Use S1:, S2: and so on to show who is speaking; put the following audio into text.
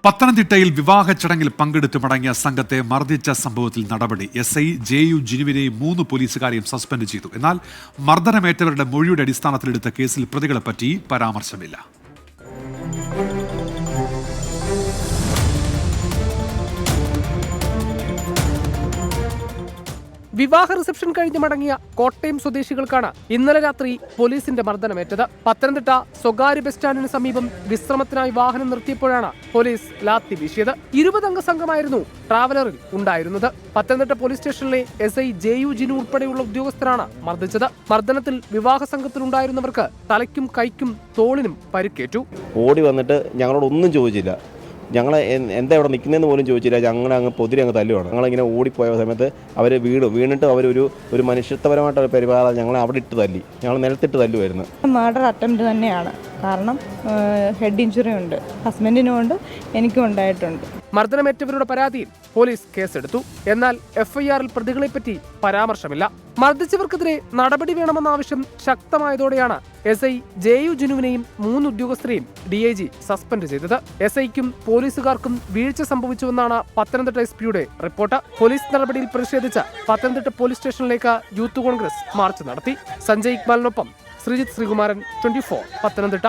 S1: പത്തനംതിട്ടയിൽ വിവാഹ ചടങ്ങിൽ പങ്കെടുത്ത് മടങ്ങിയ സംഘത്തെ മർദ്ദിച്ച സംഭവത്തിൽ നടപടി. SI JU ജിനുവിനെയും 3 പോലീസുകാരെയും സസ്പെൻഡ് ചെയ്തു. എന്നാൽ മർദ്ദനമേറ്റവരുടെ മൊഴിയുടെ അടിസ്ഥാനത്തിലെടുത്ത കേസിൽ പ്രതികളെപ്പറ്റി പരാമർശമില്ല.
S2: വിവാഹ റിസപ്ഷൻ കഴിഞ്ഞ് മടങ്ങിയ കോട്ടയം സ്വദേശികൾക്കാണ് ഇന്നലെ രാത്രി പോലീസിന്റെ മർദ്ദനമേറ്റത്. പത്തനംതിട്ട സ്വകാര്യ ബസ് സ്റ്റാൻഡിന് സമീപം വിശ്രമത്തിനായി വാഹനം നിർത്തിയപ്പോഴാണ് പോലീസ് ലാത്തി വീശിയത്. 20 അംഗ സംഘമായിരുന്നു ട്രാവലറിൽ ഉണ്ടായിരുന്നത്. പത്തനംതിട്ട പോലീസ് സ്റ്റേഷനിലെ SI JU ജിനു ഉൾപ്പെടെയുള്ള ഉദ്യോഗസ്ഥരാണ് മർദ്ദിച്ചത്. മർദ്ദനത്തിൽ വിവാഹ സംഘത്തിലുണ്ടായിരുന്നവർക്ക് തലയ്ക്കും കൈക്കും തോളിനും പരിക്കേറ്റു.
S3: ഓടി വന്നിട്ട് ഞങ്ങളോടൊന്നും ചോദിച്ചില്ല, ഞങ്ങളെ എന്താ ഇവിടെ നിൽക്കുന്നതെന്ന് പോലും ചോദിച്ചില്ല. ഞങ്ങളെ അങ്ങ് പൊതിരി അങ്ങ് തല്ലുവാണ്. ഞങ്ങളിങ്ങനെ ഓടിപ്പോയ സമയത്ത് അവർ വീണിട്ട് അവരൊരു മനുഷ്യത്വപരമായിട്ട് പെരുമാറാതെ ഞങ്ങളെ അവിടെ ഇട്ട് തല്ലി, ഞങ്ങൾ നിലത്തിട്ട് തല്ലുമായിരുന്നു.
S4: മർഡർ അറ്റംപ്റ്റ് തന്നെയാണ്. കാരണം ഹെഡ് ഇഞ്ചുറി ഉണ്ട്, ഹസ്ബൻഡിനും ഉണ്ട്, എനിക്കും ഉണ്ടായിട്ടുണ്ട്.
S2: മർദ്ദനമേറ്റവരുടെ പരാതിയിൽ പോലീസ് കേസെടുത്തു. എന്നാൽ FIRൽ പ്രതികളെപ്പറ്റി പരാമർശമില്ല. മർദ്ദിച്ചവർക്കെതിരെ നടപടി വേണമെന്ന ആവശ്യം ശക്തമായതോടെയാണ് SI JU ജിനുവിനെയും 3 ഉദ്യോഗസ്ഥരെയും DIG സസ്പെൻഡ് ചെയ്തത്. SIക്കും പോലീസുകാർക്കും വീഴ്ച സംഭവിച്ചുവെന്നാണ് പത്തനംതിട്ട SPയുടെ റിപ്പോർട്ട്. പോലീസ് നടപടിയിൽ പ്രതിഷേധിച്ച് പത്തനംതിട്ട പോലീസ് സ്റ്റേഷനിലേക്ക് യൂത്ത് കോൺഗ്രസ് മാർച്ച് നടത്തി. സഞ്ജയ് ഇക്ബാലിനൊപ്പം ശ്രീജിത്ത് ശ്രീകുമാരൻ, 24 പത്തനംതിട്ട.